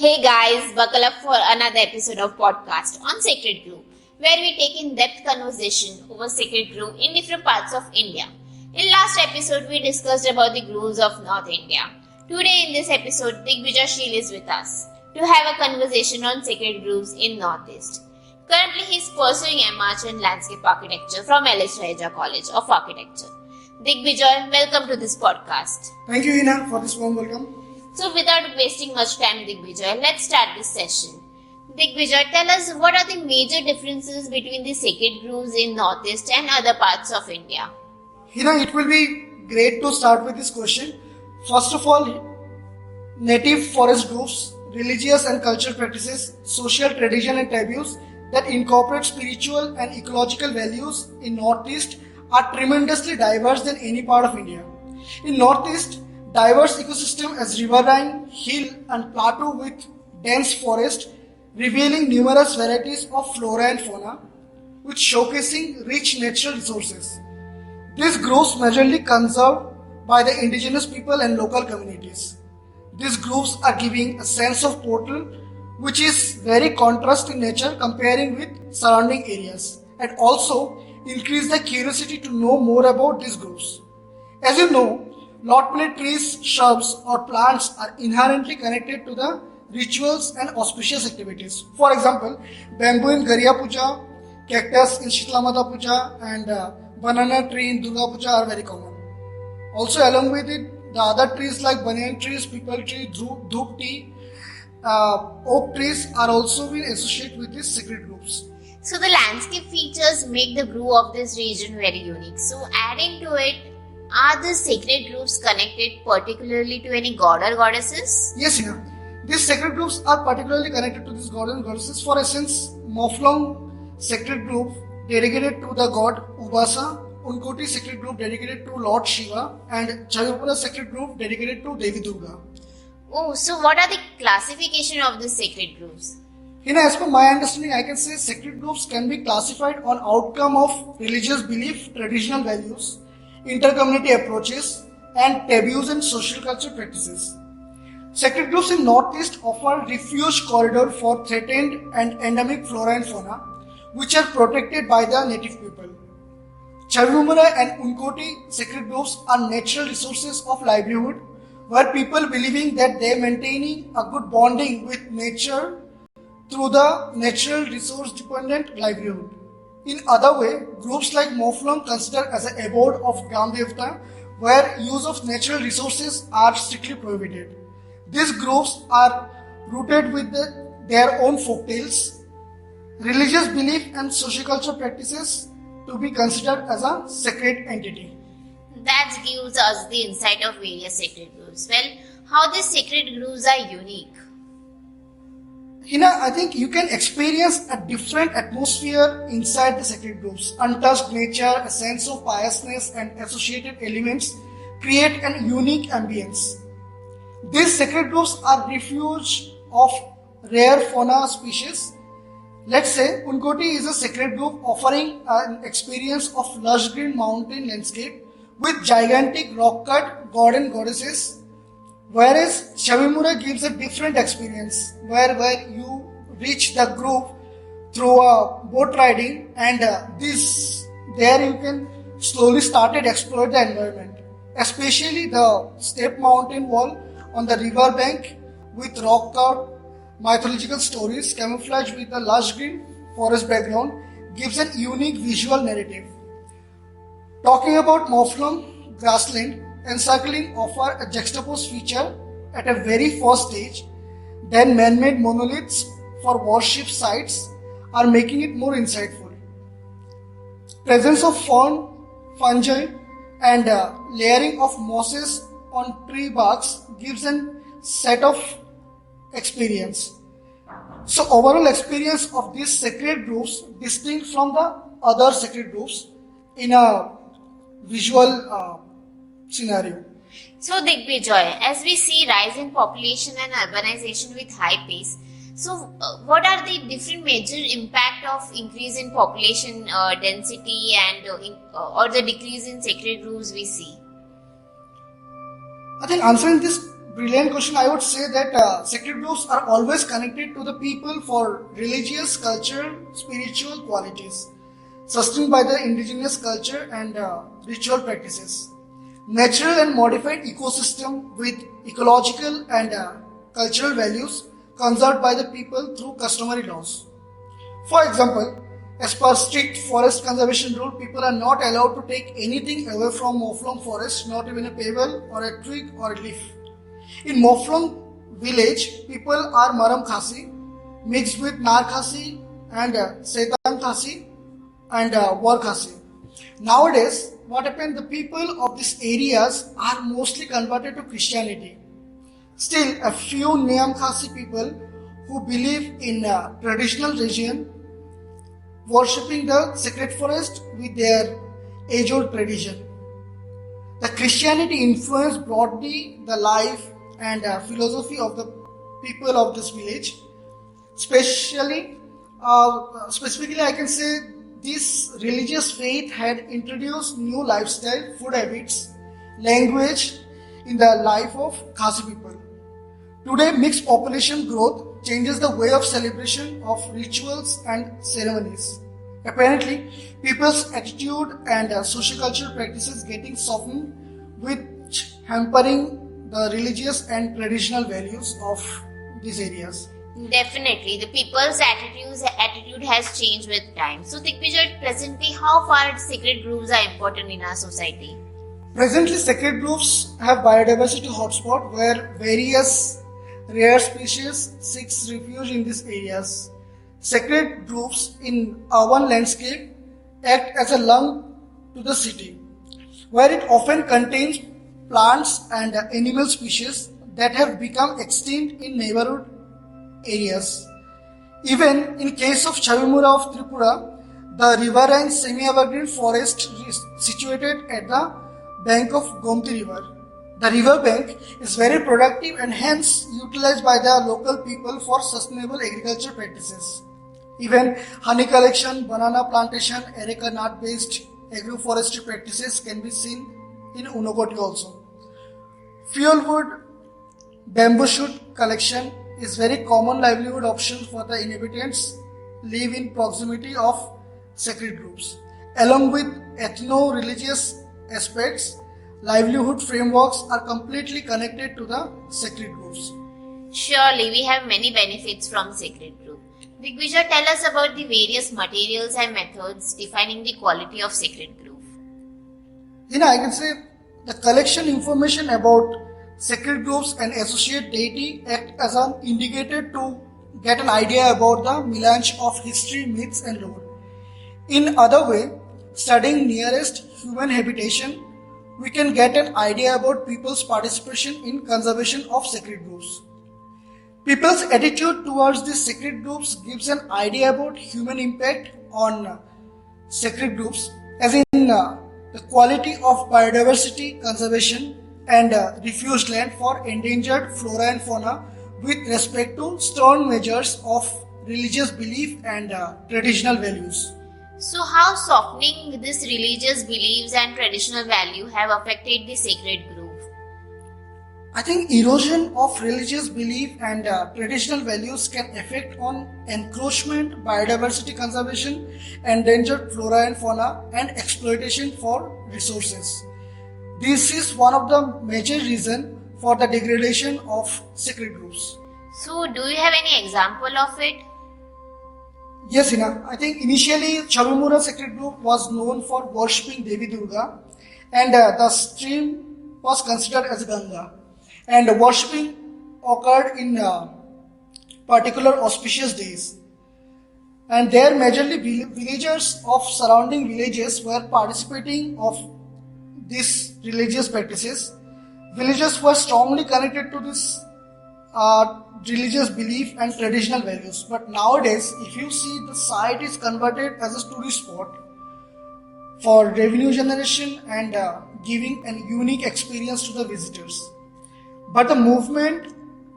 Hey guys, buckle up for another episode of podcast on Sacred Grove, where we take in-depth conversation over Sacred Grove in different parts of India. In last episode, we discussed about the groves of North India. Today in this episode, Digvijay Sheel is with us to have a conversation on sacred groves in Northeast. Currently, he is pursuing MArch in Landscape Architecture from LS Raheja College of Architecture. Digvijay, welcome to this podcast. Thank you, Hina, for this warm welcome. So without wasting much time, Digvijay, let's start this session. Digvijay, tell us what are the major differences between the sacred groves in Northeast and other parts of India? Hina, it will be great to start with this question. First of all, native forest groves, religious and cultural practices, social tradition and taboos that incorporate spiritual and ecological values in Northeast are tremendously diverse than any part of India. In Northeast, diverse ecosystem as riverine, hill and plateau with dense forest, revealing numerous varieties of flora and fauna, with showcasing rich natural resources. These groves majorly conserved by the indigenous people and local communities. These groves are giving a sense of portal which is very contrast in nature comparing with surrounding areas, and also increase the curiosity to know more about these groves. As you know, lordpnet trees, shrubs or plants are inherently connected to the rituals and auspicious activities. For example, bamboo in Garya Puja, cactus in Shitla Mata Puja and banana tree in Durga Puja are very common. Also along with it, the other trees like banyan trees, people tree, dhoop tea, oak trees are also been associated with these sacred groves. So the landscape features make the grove of this region very unique. So adding to it, are the sacred groves connected particularly to any god or goddesses? Yes, Hina. These sacred groves are particularly connected to these gods and goddesses. For instance, Mawphlong sacred grove dedicated to the god Ubasa, Unkoti sacred grove dedicated to Lord Shiva, and Chavipura sacred grove dedicated to Devi Durga. Oh, so what are the classification of the sacred groves? Hina, as per my understanding, I can say sacred groves can be classified on outcome of religious belief, traditional values, inter-community approaches, and taboos and social culture practices. Sacred groves in Northeast offer refuge corridor for threatened and endemic flora and fauna, which are protected by the native people. Chavimura and Unkoti sacred groves are natural resources of livelihood, where people believing that they maintaining a good bonding with nature through the natural resource dependent livelihood. In other way, groups like Mawphlong considered as an abode of Gram Devta, where use of natural resources are strictly prohibited. These groups are rooted with their own folktales, religious belief and sociocultural practices to be considered as a sacred entity. That gives us the insight of various sacred groves. Well, how these sacred groves are unique? Hina, I think you can experience a different atmosphere inside the sacred groves. Untouched nature, a sense of piousness and associated elements create an unique ambience. These sacred groves are refuge of rare fauna species. Let's say Unkoti is a sacred grove offering an experience of lush green mountain landscape with gigantic rock-cut god and goddesses, whereas Chavimura gives a different experience where you reach the grove through a boat riding, and there you can slowly started explore the environment, especially the step mountain wall on the river bank with rock cut mythological stories camouflaged with the lush green forest background gives an unique visual narrative. Talking about Mawphlong grassland, encircling offer a juxtaposed feature at a very first stage, then man-made monoliths for worship sites are making it more insightful. Presence of fern, fungi and layering of mosses on tree barks gives a set of experience. So overall experience of these sacred groves distinct from the other sacred groves in a visual scenario. So Digvijay, as we see rise in population and urbanization with high pace, so what are the different major impact of increase in population density and or the decrease in sacred groves we see? I think answering this brilliant question. I would say that sacred groves are always connected to the people for religious, cultural, spiritual qualities, sustained by the indigenous culture and ritual practices. Natural and modified ecosystem with ecological and cultural values conserved by the people through customary laws. For example, as per strict forest conservation rule, people are not allowed to take anything away from Moflong forest, not even a pebble or a twig or a leaf. In Moflong village, people are Maram Khasi mixed with Nar Khasi and Setan Khasi and War Khasi. Nowadays, what happened? The people of these areas are mostly converted to Christianity. Still, a few Niam Khasi people who believe in traditional religion, worshipping the sacred forest with their age-old tradition. The Christianity influenced broadly the life and philosophy of the people of this village. Specifically, I can say this religious faith had introduced new lifestyle, food habits, language in the life of Khasi people. Today, mixed population growth changes the way of celebration of rituals and ceremonies. Apparently, people's attitude and sociocultural practices getting softened, which hampering the religious and traditional values of these areas. Definitely, the people's attitude has changed with time. So, Digvijay, presently, how far sacred groves are important in our society? Presently, sacred groves have biodiversity hotspot where various rare species seeks refuge in these areas. Sacred groves in urban landscape act as a lung to the city, where it often contains plants and animal species that have become extinct in neighborhood areas. Even in case of Chavimura of Tripura, the riverine semi-evergreen forest is situated at the bank of Gomti River. The river bank is very productive and hence utilized by the local people for sustainable agriculture practices. Even honey collection, banana plantation, areca nut based agroforestry practices can be seen in Unakoti also. Fuel wood, bamboo shoot collection is very common livelihood option for the inhabitants live in proximity of sacred groves. Along with ethno-religious aspects, livelihood frameworks are completely connected to the sacred groves. Surely, we have many benefits from sacred grove. Digvijay, tell us about the various materials and methods defining the quality of sacred grove. I can say the collection information about sacred groves and associate deity act as an indicator to get an idea about the melange of history, myths and lore. In other way, studying nearest human habitation, we can get an idea about people's participation in conservation of sacred groves. People's attitude towards these sacred groves gives an idea about human impact on sacred groves, as in the quality of biodiversity conservation and refused land for endangered flora and fauna with respect to stern measures of religious belief and traditional values. So, how softening these religious beliefs and traditional value have affected the sacred grove? I think erosion of religious belief and traditional values can affect on encroachment, biodiversity conservation, endangered flora and fauna, and exploitation for resources. This is one of the major reasons for the degradation of sacred groves. So, do you have any example of it? Yes, Hina. I think initially Chavimura sacred grove was known for worshipping Devi Durga, and the stream was considered as Ganga. And worshipping occurred in particular auspicious days. And there majorly villagers of surrounding villages were participating of these religious practices. Villagers were strongly connected to this religious belief and traditional values. But nowadays, if you see, the site is converted as a tourist spot for revenue generation and giving an unique experience to the visitors. But the movement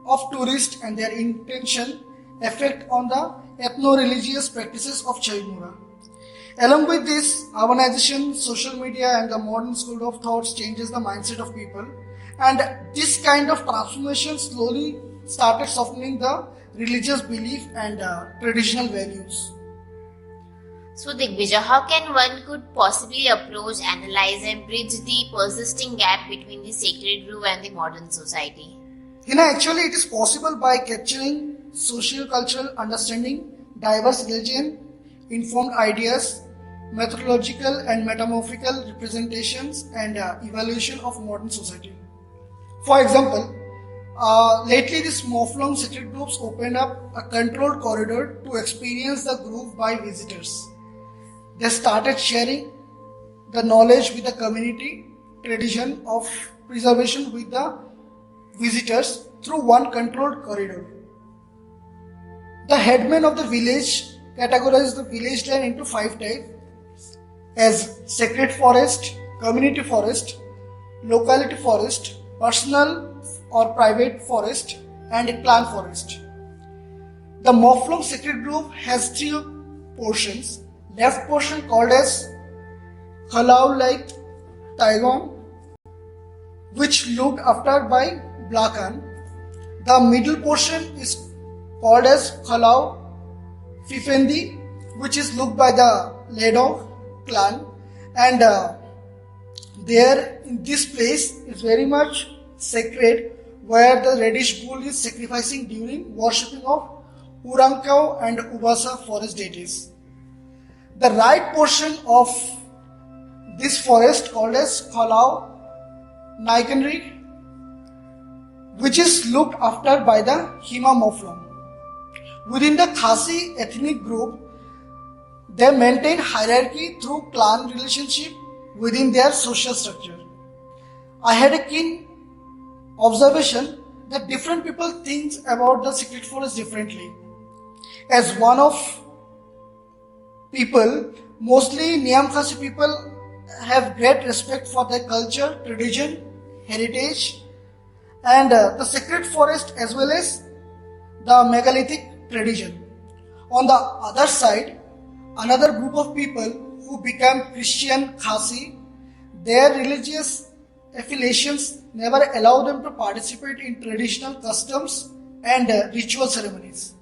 of tourists and their intention affect on the ethno-religious practices of Chavimura. Along with this, urbanization, social media and the modern school of thoughts changes the mindset of people And this kind of transformation slowly started softening the religious belief and traditional values. So, Digvijay, how can one could possibly approach, analyze, and bridge the persisting gap between the sacred grove and the modern society? Actually, it is possible by capturing socio-cultural understanding, diverse religion, informed ideas, methodological and metamorphical representations, and evaluation of modern society. For example, lately this Moflong sacred groves opened up a controlled corridor to experience the grove by visitors. They started sharing the knowledge with the community, tradition of preservation with the visitors through one controlled corridor. The headman of the village categorized the village land into 5 types as sacred forest, community forest, locality forest, personal or private forest, and a clan forest. The Moflong sacred grove has 3 portions. Left portion called as Khalau Lake Taigon, which looked after by Blakan. The middle portion is called as Khalau Fifendi, which is looked by the Ledog clan, and there in this place is very much sacred, where the reddish bull is sacrificing during worshipping of Urankau and Ubasa forest deities. The right portion of this forest called as Khalau Naikanri, which is looked after by the Hima Moflong. Within the Khasi ethnic group, they maintain hierarchy through clan relationship within their social structure. I had a keen observation that different people think about the sacred forest differently. As one of people, mostly Niam Khasi people have great respect for their culture, tradition, heritage, and the sacred forest as well as the megalithic tradition. On the other side, another group of people who become Christian Khasi, their religious affiliations never allow them to participate in traditional customs and ritual ceremonies.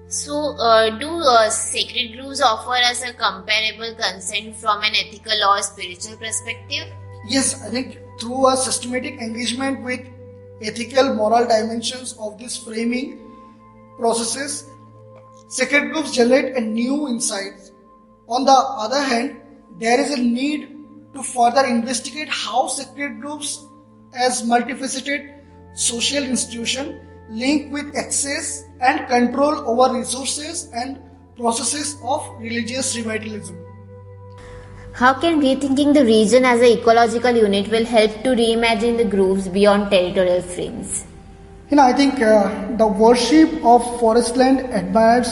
So, do sacred groves offer us a comparable consent from an ethical or spiritual perspective? Yes, I think through a systematic engagement with ethical, moral dimensions of these framing processes, sacred groves generate a new insight. On the other hand, there is a need to further investigate how sacred groves as multifaceted social institution link with access and control over resources and processes of religious revitalism. How can rethinking the region as an ecological unit will help to reimagine the groves beyond territorial frames? I think the worship of forestland admired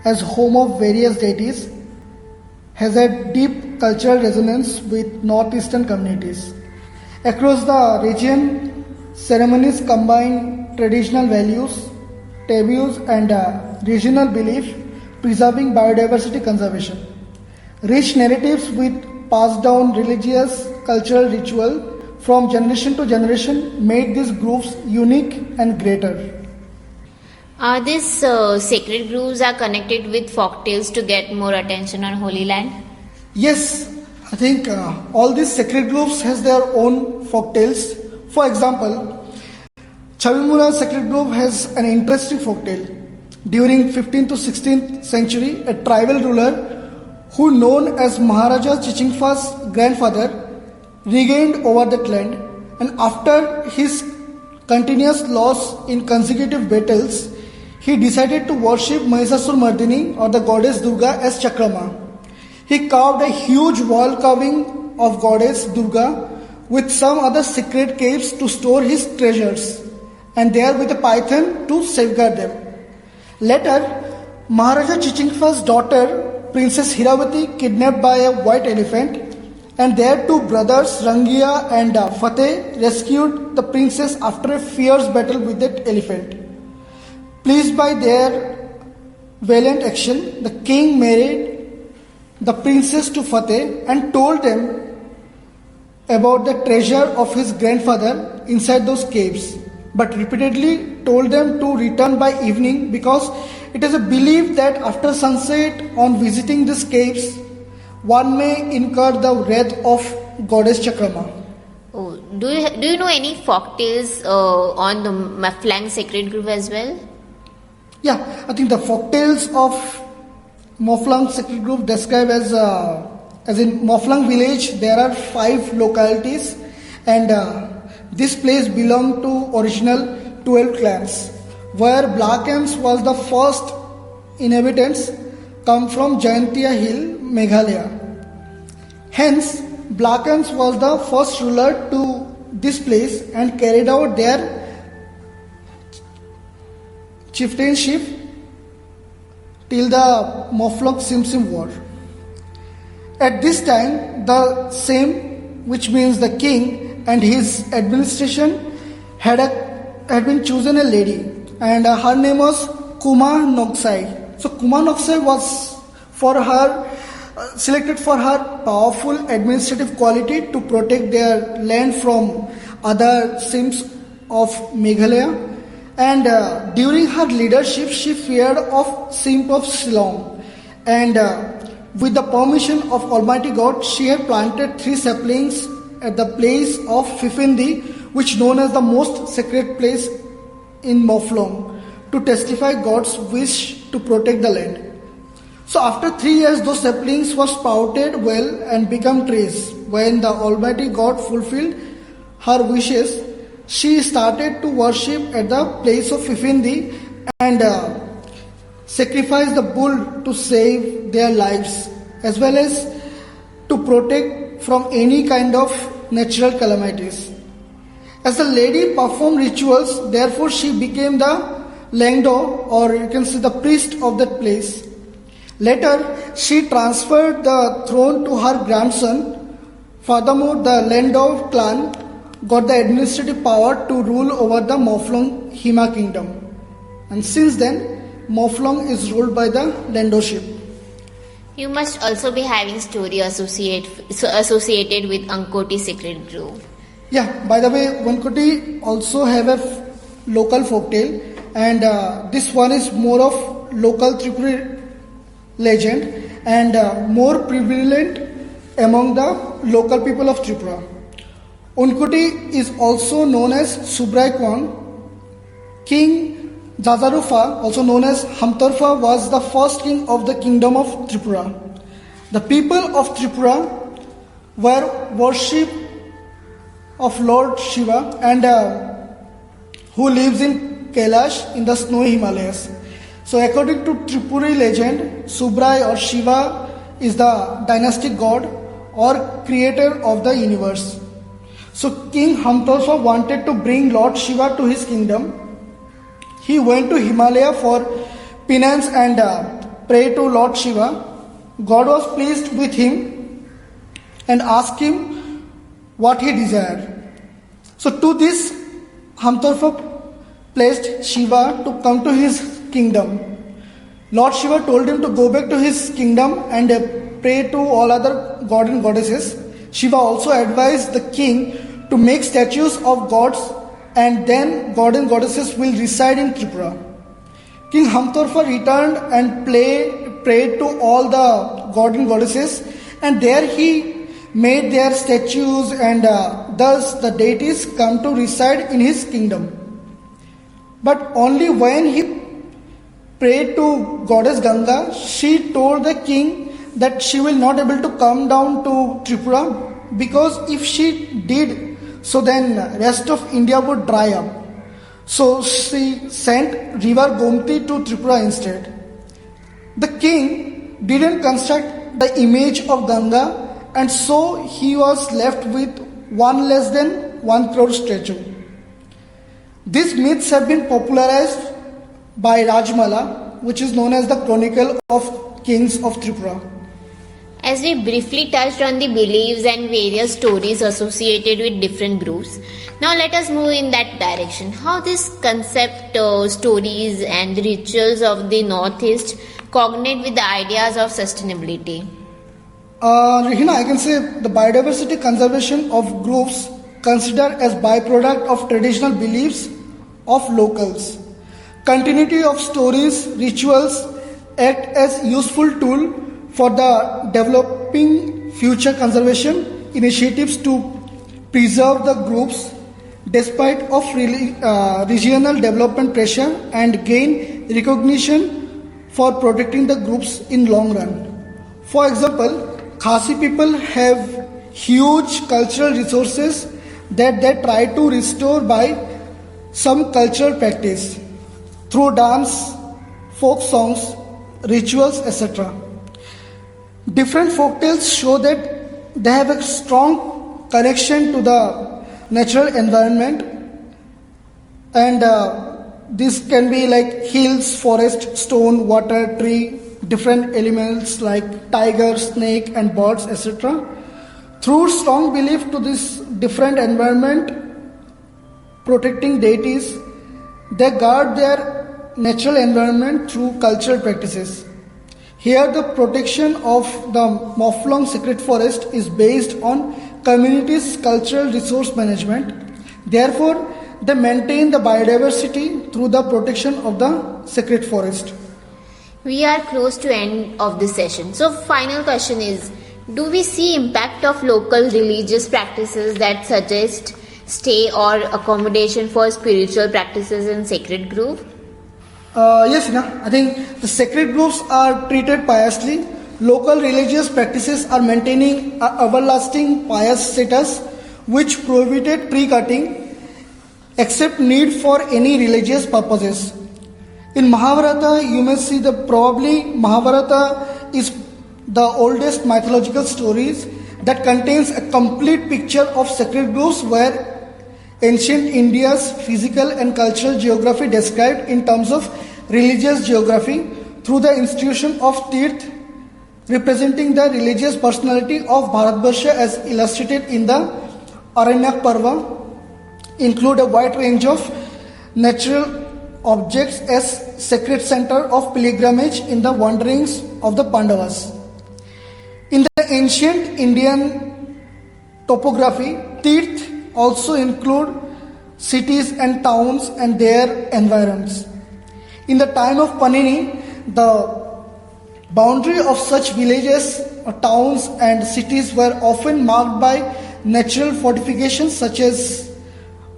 as home of various deities has a deep cultural resonance with northeastern communities. Across the region, ceremonies combine traditional values, taboos, and regional belief, preserving biodiversity conservation. Rich narratives with passed down religious, cultural ritual from generation to generation made these groves unique and greater. These sacred groves are connected with folktales to get more attention on Holy Land? Yes, I think all these sacred groves has their own folktales. For example, Chavimura Sacred Grove has an interesting folktale. During 15th to 16th century, a tribal ruler who known as Maharaja Chichingfa's grandfather regained over that land, and after his continuous loss in consecutive battles, he decided to worship Mahishasur Mardini or the goddess Durga as Chakrama. He carved a huge wall carving of goddess Durga with some other secret caves to store his treasures, and there with a python to safeguard them. Later, Maharaja Chichingfa's daughter, Princess Hiravati, kidnapped by a white elephant, and their 2 brothers, Rangiya and Fateh, rescued the princess after a fierce battle with that elephant. Pleased by their valiant action, the king married the princess to Fateh and told them about the treasure of his grandfather inside those caves, but repeatedly told them to return by evening because it is a belief that after sunset, on visiting these caves, one may incur the wrath of goddess Chakrama. Oh, do you know any folk tales on the Maflang sacred grove as well? Yeah, I think the folktales of Moflang Sacred Grove describe as in Moflang village there are 5 localities, and this place belonged to original 12 clans, where Black Ants was the first inhabitants come from Jayantia Hill, Meghalaya. Hence, Black Ants was the first ruler to this place and carried out their chieftainship till the Moflok Simsim War. At this time, the same, which means the king and his administration, had been chosen a lady, and her name was Kuma Noksai. So Kuma Noksai was selected for her powerful administrative quality to protect their land from other Sims of Meghalaya. And during her leadership, she feared of Simp of Shillong. And with the permission of Almighty God, she had planted 3 saplings at the place of Fifindi, which is known as the most sacred place in Moflong, to testify God's wish to protect the land. So after 3 years, those saplings were sprouted well and become trees. When the Almighty God fulfilled her wishes, she started to worship at the place of Fifindi and sacrifice the bull to save their lives, as well as to protect from any kind of natural calamities. As the lady performed rituals, therefore she became the Lengdo, or you can say the priest of that place. Later, she transferred the throne to her grandson. Furthermore, the Lengdo clan got the administrative power to rule over the Moflong Hima kingdom. And since then, Moflong is ruled by the Lendowship. You must also be having story associated with Ankoti sacred grove. Yeah, by the way, Vankoti also have a local folktale, and this one is more of local Tripuri legend and more prevalent among the local people of Tripura. Unkuti is also known as Subrai Kwang. King Jajarufa, also known as Hamtarfa, was the first king of the kingdom of Tripura. The people of Tripura were worship of Lord Shiva and who lives in Kailash in the snowy Himalayas. So according to Tripuri legend, Subrai or Shiva is the dynastic god or creator of the universe. So King Hamtarfa wanted to bring Lord Shiva to his kingdom. He went to Himalaya for penance and prayed to Lord Shiva. God was pleased with him and asked him what he desired. So to this, Hamtarfa placed Shiva to come to his kingdom. Lord Shiva told him to go back to his kingdom and pray to all other gods and goddesses. Shiva also advised the king to make statues of gods, and then gods and goddesses will reside in Tripura. King Hamtarfa returned and prayed to all the gods and goddesses, and there he made their statues, and thus the deities come to reside in his kingdom. But only when he prayed to goddess Ganga, she told the king that she will not able to come down to Tripura, because if she did, so then rest of India would dry up. So she sent river Gomti to Tripura instead. The king didn't construct the image of Ganga, and so he was left with one less than 1 crore statue. These myths have been popularized by Rajmala, which is known as the Chronicle of Kings of Tripura. As we briefly touched on the beliefs and various stories associated with different groups, now let us move in that direction. How this concept, stories and rituals of the Northeast cognate with the ideas of sustainability? Rahina, I can say the biodiversity conservation of groups considered as byproduct of traditional beliefs of locals. Continuity of stories, rituals act as useful tool for the developing future conservation initiatives to preserve the groups despite of regional development pressure and gain recognition for protecting the groups in long run. For example, Khasi people have huge cultural resources that they try to restore by some cultural practice through dance, folk songs, rituals, etc. Different folktales show that they have a strong connection to the natural environment, and this can be like hills, forest, stone, water, tree, different elements like tiger, snake, and birds, etc. Through strong belief to this different environment, protecting deities, they guard their natural environment through cultural practices. Here, the protection of the Mawphlong Sacred Forest is based on communities' cultural resource management. Therefore, they maintain the biodiversity through the protection of the sacred forest. We are close to end of this session. So final question is, do we see impact of local religious practices that suggest stay or accommodation for spiritual practices in Sacred Grove? Yes, I think the sacred groves are treated piously. Local religious practices are maintaining an everlasting pious status, which prohibited tree cutting except need for any religious purposes. In Mahabharata, you may see that probably Mahabharata is the oldest mythological stories that contains a complete picture of sacred groves where ancient India's physical and cultural geography described in terms of religious geography through the institution of Tirth, representing the religious personality of Bharatvarsha as illustrated in the Aranyak Parva, include a wide range of natural objects as sacred center of pilgrimage in the wanderings of the Pandavas. In the ancient Indian topography, Tirth also include cities and towns and their environs. In the time of Panini, the boundary of such villages, towns and cities were often marked by natural fortifications such as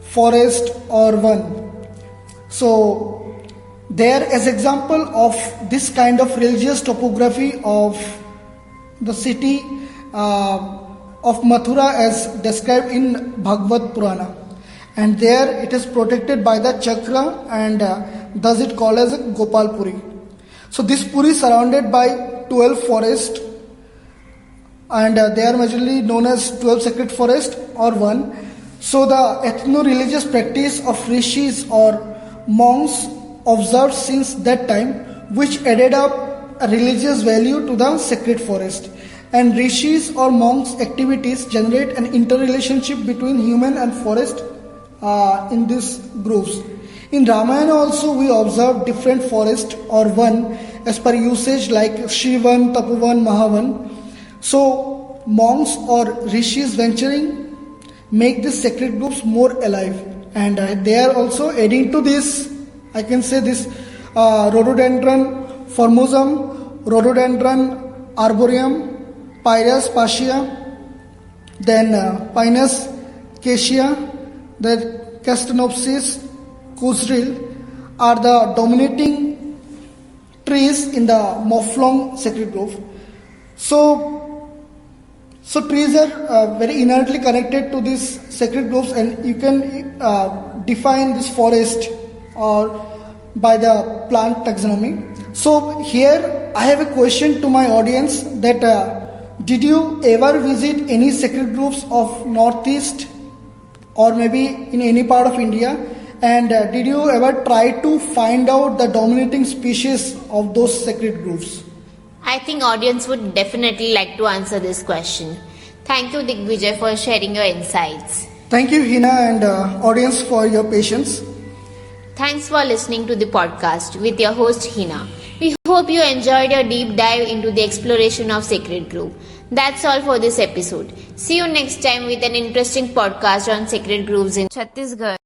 forest or one. So there as example of this kind of religious topography of the city of Mathura as described in Bhagavad Purana, and there it is protected by the chakra and thus it called as Gopal Puri. So this Puri is surrounded by 12 forests, and they are majorly known as 12 sacred forest or one. So the ethno-religious practice of rishis or monks observed since that time, which added up a religious value to the sacred forest. And rishis or monks' activities generate an interrelationship between human and forest in these groves. In Ramayana also we observe different forests or one as per usage like Shivan, Tapovan, Mahavan. So monks or rishis venturing make these sacred groves more alive, and they are also adding to this, I can say this Rhododendron formosum, Rhododendron arboreum, Pyrus passia, then Pinus cassia, the Castanopsis kusril are the dominating trees in the Mawphlong Sacred Grove. So trees are very inertly connected to these sacred groves, and you can define this forest or by the plant taxonomy. So here I have a question to my audience that did you ever visit any sacred groves of Northeast or maybe in any part of India, and did you ever try to find out the dominating species of those sacred groves? I think audience would definitely like to answer this question. Thank you, Digvijay, for sharing your insights. Thank you, Hina, and audience for your patience. Thanks for listening to the podcast with your host Hina. We hope you enjoyed your deep dive into the exploration of Sacred Grove. That's all for this episode. See you next time with an interesting podcast on sacred groves in Chhattisgarh.